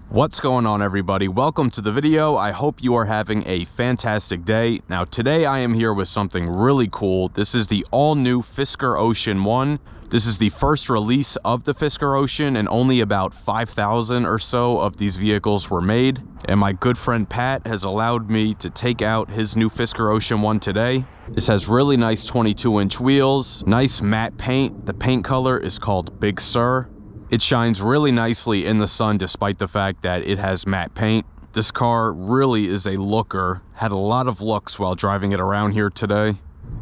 What's going on, everybody? Welcome to the video. I hope you are having a fantastic day. Now today I am here with something really cool. This is the all-new Fisker Ocean 1. This is the first release of the Fisker Ocean, and only about 5,000 or so of these vehicles were made. And my good friend Pat has allowed me to take out his new Fisker Ocean 1 today. This has really nice 22-inch wheels, nice matte paint. The paint color is called Big Sur. It shines really nicely in the sun despite the fact that it has matte paint. This car really is a looker. Had a lot of looks while driving it around here today.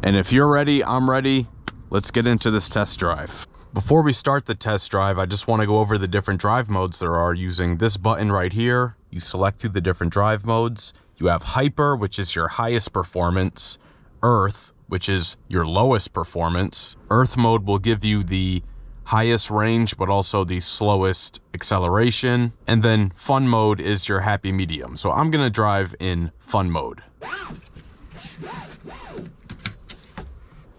And if you're ready, I'm ready. Let's get into this test drive. Before we start the test drive, I just want to go over the different drive modes there are. Using this button right here, you select through the different drive modes. You have Hyper, which is your highest performance. Earth, which is your lowest performance. Earth mode will give you the highest range, but also the slowest acceleration. And then Fun mode is your happy medium. So I'm gonna drive in Fun mode.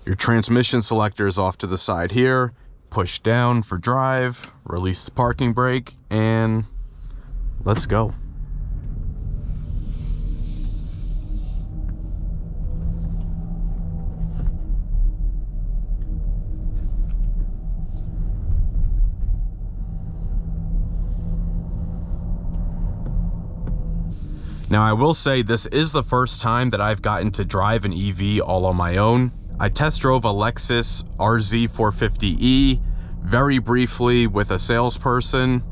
Your transmission selector is off to the side here. Push down for drive, release the parking brake, and let's go. Now, I will say this is the first time that I've gotten to drive an EV all on my own. I test drove a Lexus RZ450e very briefly with a salesperson.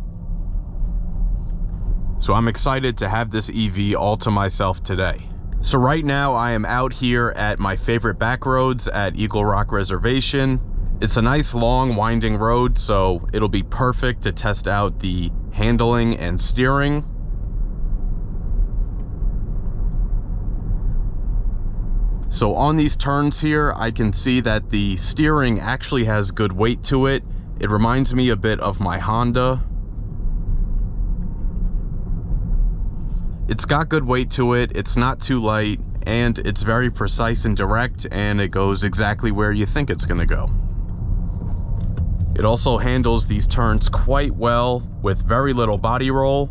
So I'm excited to have this EV all to myself today. So right now I am out here at my favorite back roads at Eagle Rock Reservation. It's a nice long winding road, so it'll be perfect to test out the handling and steering. So on these turns here, I can see that the steering actually has good weight to it. It reminds me a bit of my Honda. It's got good weight to it, it's not too light, and it's very precise and direct, and it goes exactly where you think it's gonna go. It also handles these turns quite well with very little body roll.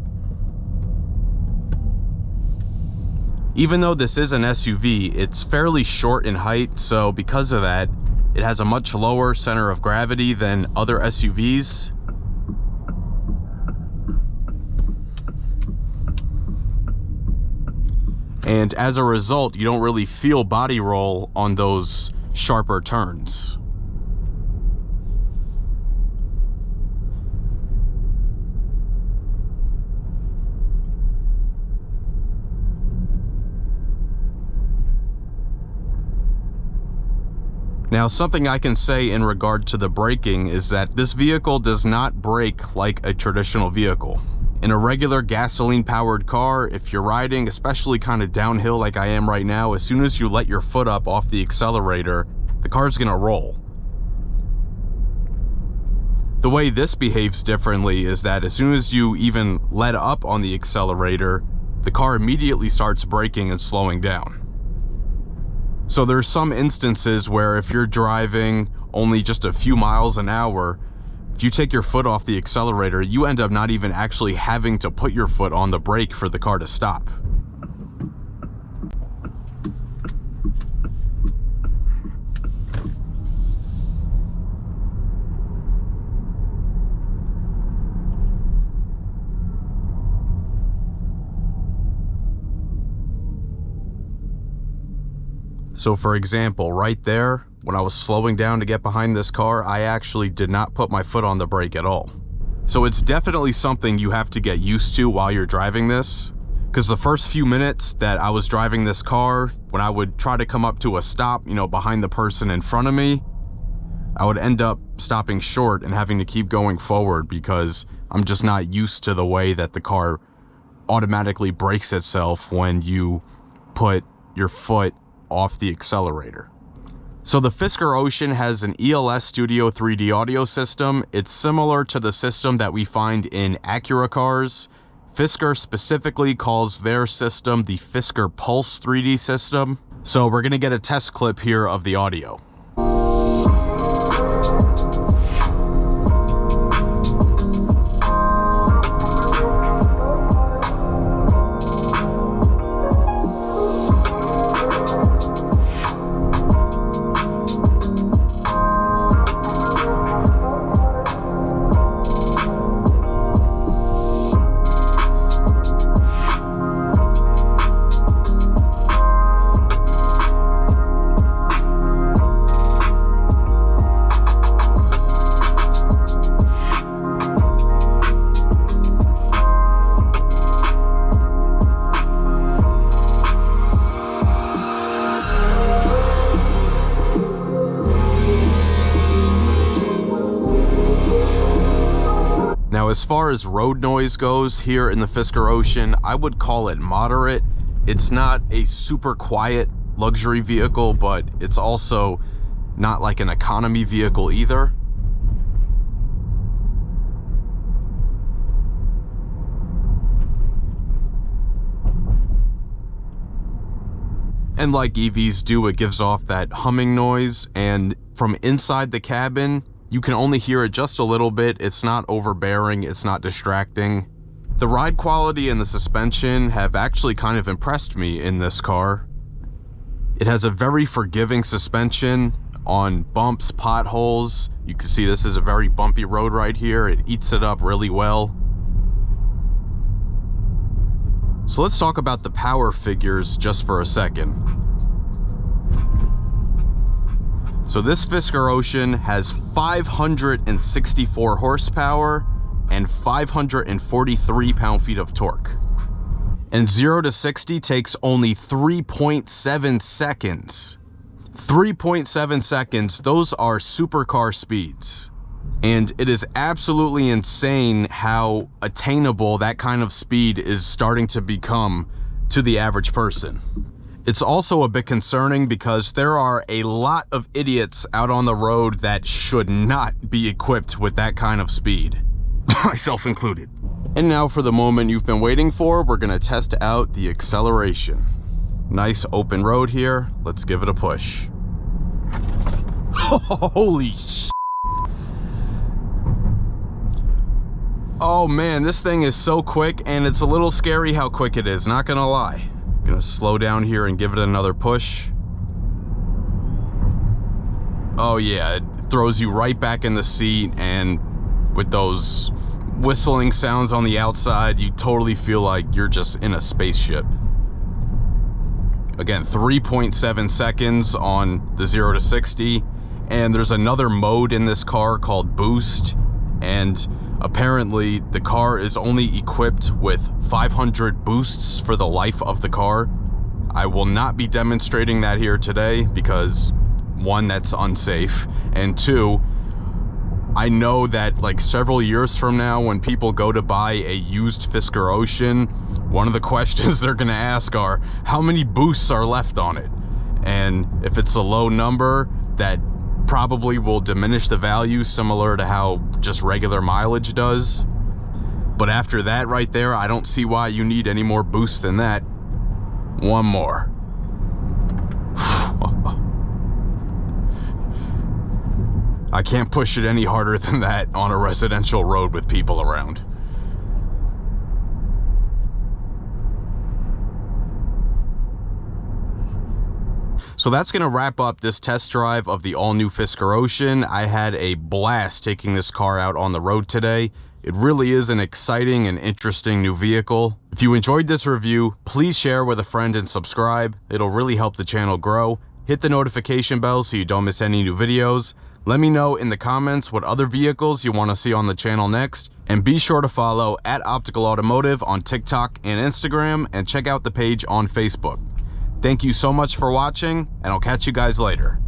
Even though this is an SUV, it's fairly short in height, so because of that, it has a much lower center of gravity than other SUVs. And as a result, you don't really feel body roll on those sharper turns. Now, something I can say in regard to the braking is that this vehicle does not brake like a traditional vehicle. In a regular gasoline-powered car, if you're riding, especially kind of downhill like I am right now, as soon as you let your foot up off the accelerator, the car's gonna roll. The way this behaves differently is that as soon as you even let up on the accelerator, the car immediately starts braking and slowing down. So there's some instances where if you're driving only just a few miles an hour, if you take your foot off the accelerator, you end up not even actually having to put your foot on the brake for the car to stop. So for example, right there, when I was slowing down to get behind this car, I actually did not put my foot on the brake at all. So it's definitely something you have to get used to while you're driving this. Because the first few minutes that I was driving this car, when I would try to come up to a stop, behind the person in front of me, I would end up stopping short and having to keep going forward because I'm just not used to the way that the car automatically brakes itself when you put your foot off the accelerator. So the Fisker Ocean has an ELS Studio 3D audio system. It's similar to the system that we find in Acura cars. Fisker specifically calls their system the Fisker Pulse 3D system. So we're gonna get a test clip here of the audio. as far as road noise goes here in the Fisker Ocean, I would call it moderate. It's not a super quiet luxury vehicle, but it's also not like an economy vehicle either. And like EVs do, it gives off that humming noise, and from inside the cabin, you can only hear it just a little bit. It's not overbearing, it's not distracting. The ride quality and the suspension have actually kind of impressed me in this car. It has a very forgiving suspension on bumps, potholes. You can see this is a very bumpy road right here. It eats it up really well. So let's talk about the power figures just for a second. So this Fisker Ocean has 564 horsepower and 543 pound-feet of torque. And 0 to 60 takes only 3.7 seconds. 3.7 seconds, those are supercar speeds. And it is absolutely insane how attainable that kind of speed is starting to become to the average person. It's also a bit concerning because there are a lot of idiots out on the road that should not be equipped with that kind of speed, myself included. And now for the moment you've been waiting for, we're gonna test out the acceleration. Nice open road here, let's give it a push. Holy shit. Oh man, this thing is so quick, and it's a little scary how quick it is, not gonna lie. I'm gonna slow down here and give it another push. Oh yeah, it throws you right back in the seat, and with those whistling sounds on the outside, you totally feel like you're just in a spaceship. Again, 3.7 seconds on the 0 to 60, and there's another mode in this car called Boost, and apparently the car is only equipped with 500 boosts for the life of the car. I will not be demonstrating that here today because, one, that's unsafe, and two, I know that like several years from now when people go to buy a used Fisker Ocean, one of the questions they're gonna ask are, how many boosts are left on it? And if it's a low number, that probably will diminish the value, similar to how just regular mileage does. But after that right there, I don't see why you need any more boost than that. One more. I can't push it any harder than that on a residential road with people around. So that's gonna wrap up this test drive of the all-new Fisker Ocean. I had a blast taking this car out on the road today. It really is an exciting and interesting new vehicle. If you enjoyed this review, please share with a friend and subscribe. It'll really help the channel grow. Hit the notification bell so you don't miss any new videos. Let me know in the comments what other vehicles you want to see on the channel next. And be sure to follow @OpticalAutomotive on TikTok and Instagram, and check out the page on Facebook. Thank you so much for watching, and I'll catch you guys later.